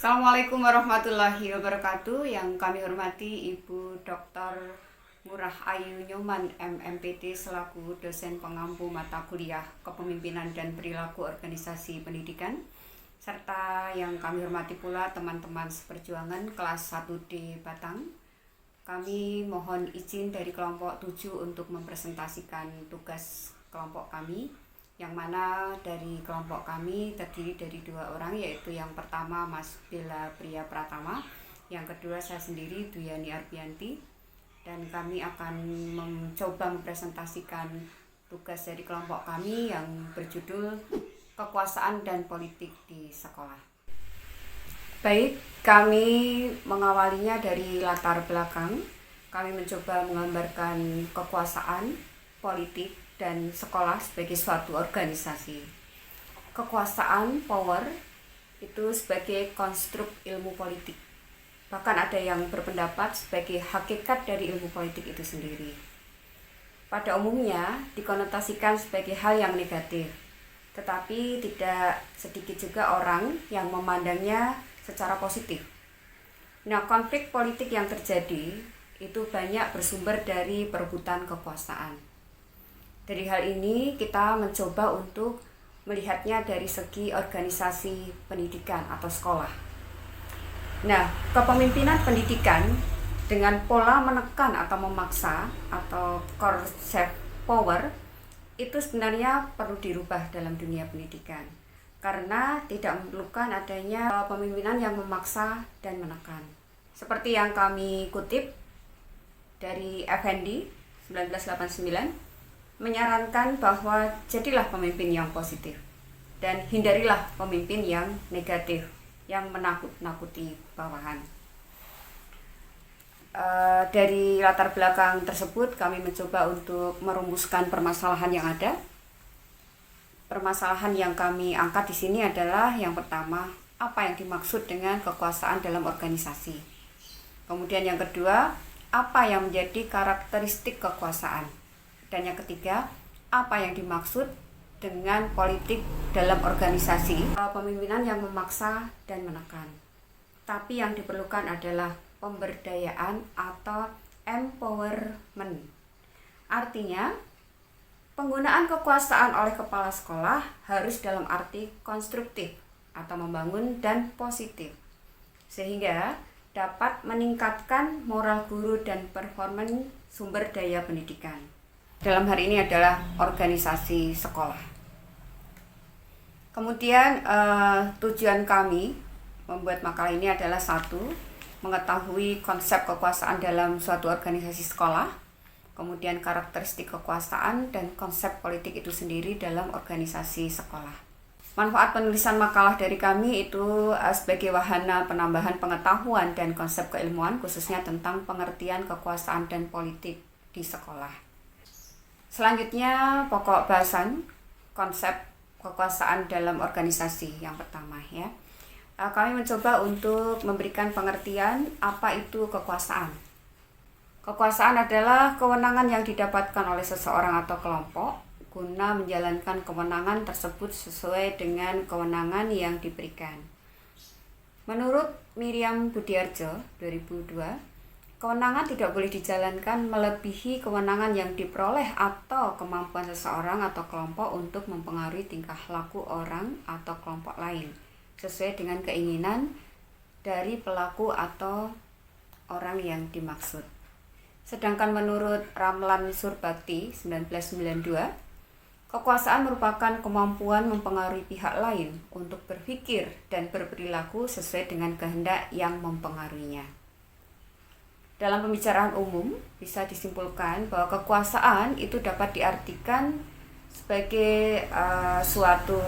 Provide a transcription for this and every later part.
Assalamualaikum warahmatullahi wabarakatuh. Yang kami hormati Ibu Dr. Ngurah Ayu Nyoman MMPT selaku dosen pengampu mata kuliah Kepemimpinan dan Perilaku Organisasi Pendidikan, serta yang kami hormati pula teman-teman seperjuangan kelas 1D Batang. Kami mohon izin dari kelompok 7 untuk mempresentasikan tugas kelompok kami, yang mana dari kelompok kami terdiri dari 2 orang, yaitu yang pertama Mas Bella Priya Pratama, yang kedua saya sendiri Duyani Arpianti, dan kami akan mencoba mempresentasikan tugas dari kelompok kami yang berjudul Kekuasaan dan Politik di Sekolah. Baik, kami mengawalinya dari latar belakang. Kami mencoba menggambarkan kekuasaan, politik, dan sekolah sebagai suatu organisasi. Kekuasaan, power, itu sebagai konstruk ilmu politik. Bahkan ada yang berpendapat sebagai hakikat dari ilmu politik itu sendiri. Pada umumnya dikonotasikan sebagai hal yang negatif, tetapi tidak sedikit juga orang yang memandangnya secara positif. Nah, konflik politik yang terjadi itu banyak bersumber dari perebutan kekuasaan. Dari hal ini kita mencoba untuk melihatnya dari segi organisasi pendidikan atau sekolah. Nah, kepemimpinan pendidikan dengan pola menekan atau memaksa atau coercive power itu sebenarnya perlu dirubah dalam dunia pendidikan, karena tidak memerlukan adanya pemimpinan yang memaksa dan menekan. Seperti yang kami kutip dari Effendi 1989, menyarankan bahwa jadilah pemimpin yang positif dan hindarilah pemimpin yang negatif, yang menakut-nakuti bawahan. Dari latar belakang tersebut kami mencoba untuk merumuskan permasalahan yang ada. Permasalahan yang kami angkat di sini adalah yang pertama, apa yang dimaksud dengan kekuasaan dalam organisasi. Kemudian yang kedua, apa yang menjadi karakteristik kekuasaan. Dan yang ketiga, apa yang dimaksud dengan politik dalam organisasi, pemimpinan yang memaksa dan menekan. Tapi yang diperlukan adalah pemberdayaan atau empowerment. Artinya, penggunaan kekuasaan oleh kepala sekolah harus dalam arti konstruktif atau membangun dan positif, sehingga dapat meningkatkan moral guru dan performa sumber daya pendidikan. Dalam hari ini adalah organisasi sekolah. Kemudian tujuan kami membuat makalah ini adalah satu, mengetahui konsep kekuasaan dalam suatu organisasi sekolah, kemudian karakteristik kekuasaan dan konsep politik itu sendiri dalam organisasi sekolah. Manfaat penulisan makalah dari kami itu sebagai wahana penambahan pengetahuan dan konsep keilmuan, khususnya tentang pengertian kekuasaan dan politik di sekolah. Selanjutnya pokok bahasan konsep kekuasaan dalam organisasi yang pertama ya. Kami mencoba untuk memberikan pengertian apa itu kekuasaan. Kekuasaan adalah kewenangan yang didapatkan oleh seseorang atau kelompok guna menjalankan kewenangan tersebut sesuai dengan kewenangan yang diberikan. Menurut Miriam Budiarjo 2002, kewenangan tidak boleh dijalankan melebihi kewenangan yang diperoleh atau kemampuan seseorang atau kelompok untuk mempengaruhi tingkah laku orang atau kelompok lain sesuai dengan keinginan dari pelaku atau orang yang dimaksud. Sedangkan menurut Ramlan Surbakti 1992, kekuasaan merupakan kemampuan mempengaruhi pihak lain untuk berpikir dan berperilaku sesuai dengan kehendak yang mempengaruhinya. Dalam pembicaraan umum, bisa disimpulkan bahwa kekuasaan itu dapat diartikan sebagai suatu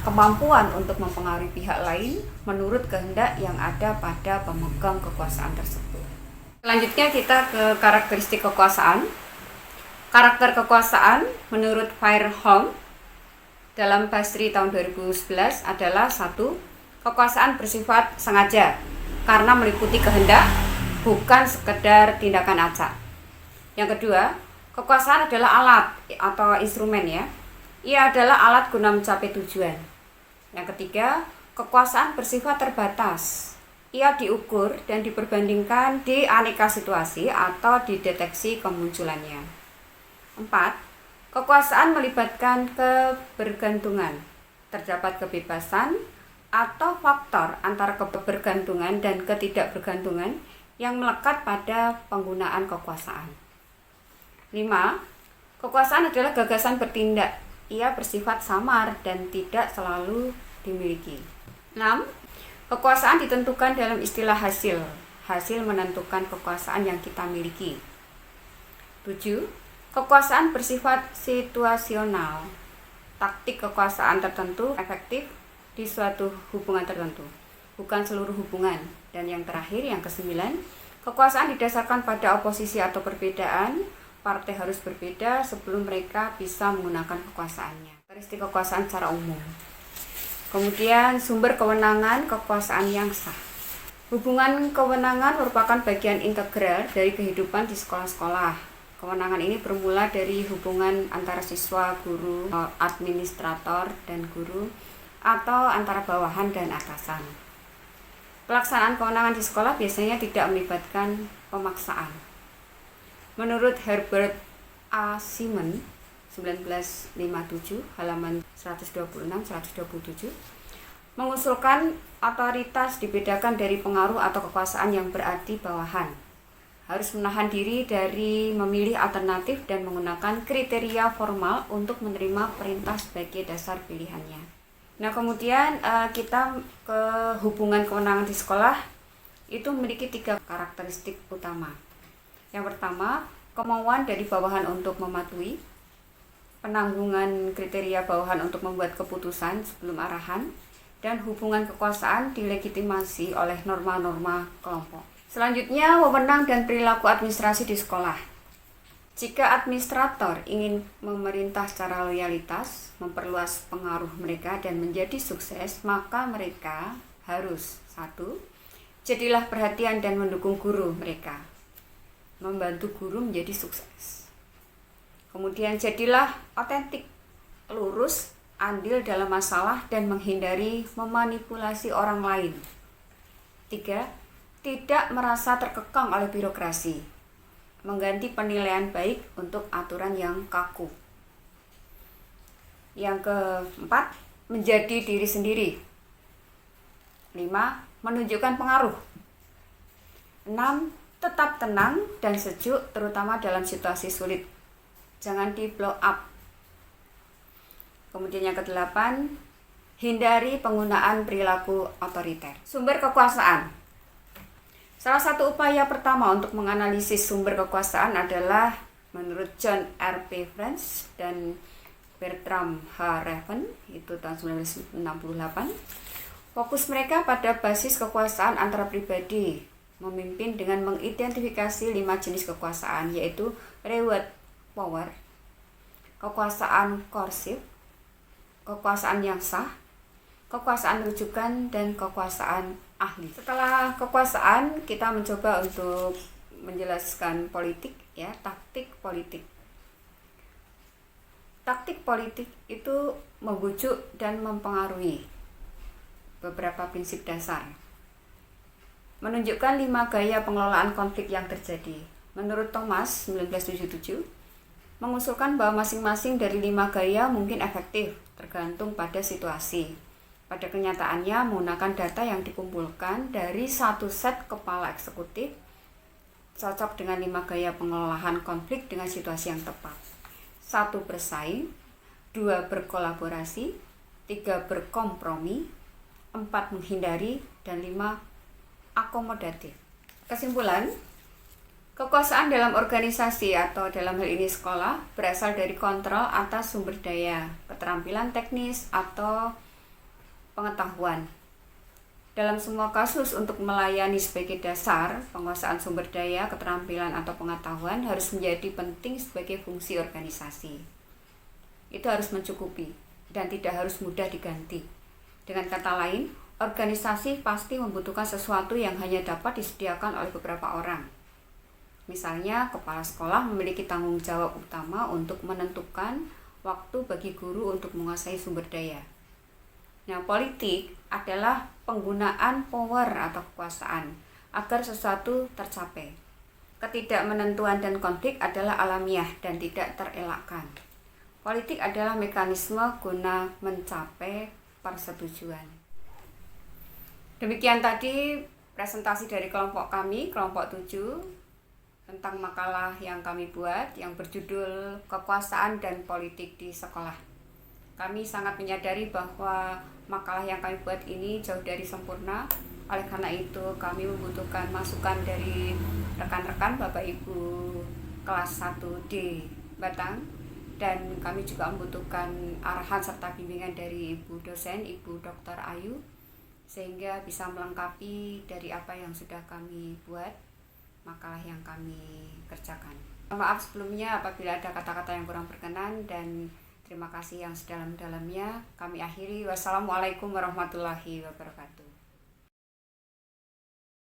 kemampuan untuk mempengaruhi pihak lain menurut kehendak yang ada pada pemegang kekuasaan tersebut. Selanjutnya kita ke karakteristik kekuasaan. Karakter kekuasaan menurut Fairholm dalam Basri tahun 2011 adalah satu, kekuasaan bersifat sengaja karena meliputi kehendak, bukan sekedar tindakan acak. Yang kedua, kekuasaan adalah alat atau instrumen ya. Ia adalah alat guna mencapai tujuan. Yang ketiga, Kekuasaan bersifat terbatas. Ia diukur dan diperbandingkan di aneka situasi atau dideteksi kemunculannya. 4. Kekuasaan melibatkan kebergantungan. Terdapat kebebasan atau faktor antara kebergantungan dan ketidakbergantungan yang melekat pada penggunaan kekuasaan. 5. Kekuasaan adalah gagasan bertindak. Ia bersifat samar dan tidak selalu dimiliki. 6. Kekuasaan ditentukan dalam istilah hasil. Hasil menentukan kekuasaan yang kita miliki. 7. Kekuasaan bersifat situasional. Taktik kekuasaan tertentu efektif di suatu hubungan tertentu, bukan seluruh hubungan. Dan yang terakhir, yang ke-9, kekuasaan didasarkan pada oposisi atau perbedaan. Partai harus berbeda sebelum mereka bisa menggunakan kekuasaannya. Karakteristik kekuasaan secara umum. Kemudian sumber kewenangan kekuasaan yang sah. Hubungan kewenangan merupakan bagian integral dari kehidupan di sekolah-sekolah. Kewenangan ini bermula dari hubungan antara siswa, guru, administrator, dan guru, atau antara bawahan dan atasan. Pelaksanaan kewenangan di sekolah biasanya tidak melibatkan pemaksaan. Menurut Herbert A. Simon, 1957, halaman 126-127, mengusulkan otoritas dibedakan dari pengaruh atau kekuasaan yang berarti bawahan. Harus menahan diri dari memilih alternatif dan menggunakan kriteria formal untuk menerima perintah sebagai dasar pilihannya. Nah, kemudian kita ke hubungan kewenangan di sekolah itu memiliki 3 karakteristik utama. Yang pertama, kemauan dari bawahan untuk mematuhi, penanggungan kriteria bawahan untuk membuat keputusan sebelum arahan, dan hubungan kekuasaan dilegitimasi oleh norma-norma kelompok. Selanjutnya, wewenang dan perilaku administrasi di sekolah. Jika administrator ingin memerintah secara loyalitas, memperluas pengaruh mereka dan menjadi sukses, maka mereka harus 1. Jadilah perhatian dan mendukung guru mereka, membantu guru menjadi sukses. Kemudian jadilah otentik, lurus, andil dalam masalah dan menghindari memanipulasi orang lain. 3. Tidak merasa terkekang oleh birokrasi, mengganti penilaian baik untuk aturan yang kaku. Yang keempat, menjadi diri sendiri. 5. Menunjukkan pengaruh. 6. Tetap tenang dan sejuk, terutama dalam situasi sulit. Jangan di blow up. Kemudian yang ke-8, hindari penggunaan perilaku otoriter. Sumber kekuasaan. Salah satu upaya pertama untuk menganalisis sumber kekuasaan adalah menurut John R. P. French dan Bertram H. Raven, itu tahun 1968, fokus mereka pada basis kekuasaan antara pribadi, memimpin dengan mengidentifikasi 5 jenis kekuasaan, yaitu reward power, kekuasaan korsif, kekuasaan yang sah, kekuasaan rujukan, dan kekuasaan ahli. Setelah kekuasaan, kita mencoba untuk menjelaskan politik, ya, taktik politik. Taktik politik itu membujuk dan mempengaruhi. Beberapa prinsip dasar. Menunjukkan 5 gaya pengelolaan konflik yang terjadi. Menurut Thomas, 1977, mengusulkan bahwa masing-masing dari 5 gaya mungkin efektif, tergantung pada situasi. Pada kenyataannya, menggunakan data yang dikumpulkan dari satu set kepala eksekutif, cocok dengan 5 gaya pengelolaan konflik dengan situasi yang tepat. 1. Bersaing, 2. Berkolaborasi, 3. Berkompromi, 4. Menghindari, dan 5. Akomodatif. Kesimpulan, kekuasaan dalam organisasi atau dalam hal ini sekolah berasal dari kontrol atas sumber daya, keterampilan teknis, atau pengetahuan. Dalam semua kasus untuk melayani sebagai dasar, penguasaan sumber daya, keterampilan, atau pengetahuan harus menjadi penting sebagai fungsi organisasi. Itu harus mencukupi dan tidak harus mudah diganti. Dengan kata lain, organisasi pasti membutuhkan sesuatu yang hanya dapat disediakan oleh beberapa orang. Misalnya, kepala sekolah memiliki tanggung jawab utama untuk menentukan waktu bagi guru untuk menguasai sumber daya. Nah, politik adalah penggunaan power atau kekuasaan agar sesuatu tercapai. Ketidakmenentuan dan konflik adalah alamiah dan tidak terelakkan. Politik adalah mekanisme guna mencapai persetujuan. Demikian tadi presentasi dari kelompok kami, kelompok 7, tentang makalah yang kami buat yang berjudul Kekuasaan dan Politik di Sekolah. Kami sangat menyadari bahwa makalah yang kami buat ini jauh dari sempurna. Oleh karena itu kami membutuhkan masukan dari rekan-rekan Bapak Ibu kelas 1D Batang, dan kami juga membutuhkan arahan serta bimbingan dari Ibu dosen, Ibu Dr. Ayu, sehingga bisa melengkapi dari apa yang sudah kami buat, makalah yang kami kerjakan. Maaf sebelumnya apabila ada kata-kata yang kurang berkenan, dan terima kasih yang sedalam-dalamnya. Kami akhiri. Wassalamualaikum warahmatullahi wabarakatuh.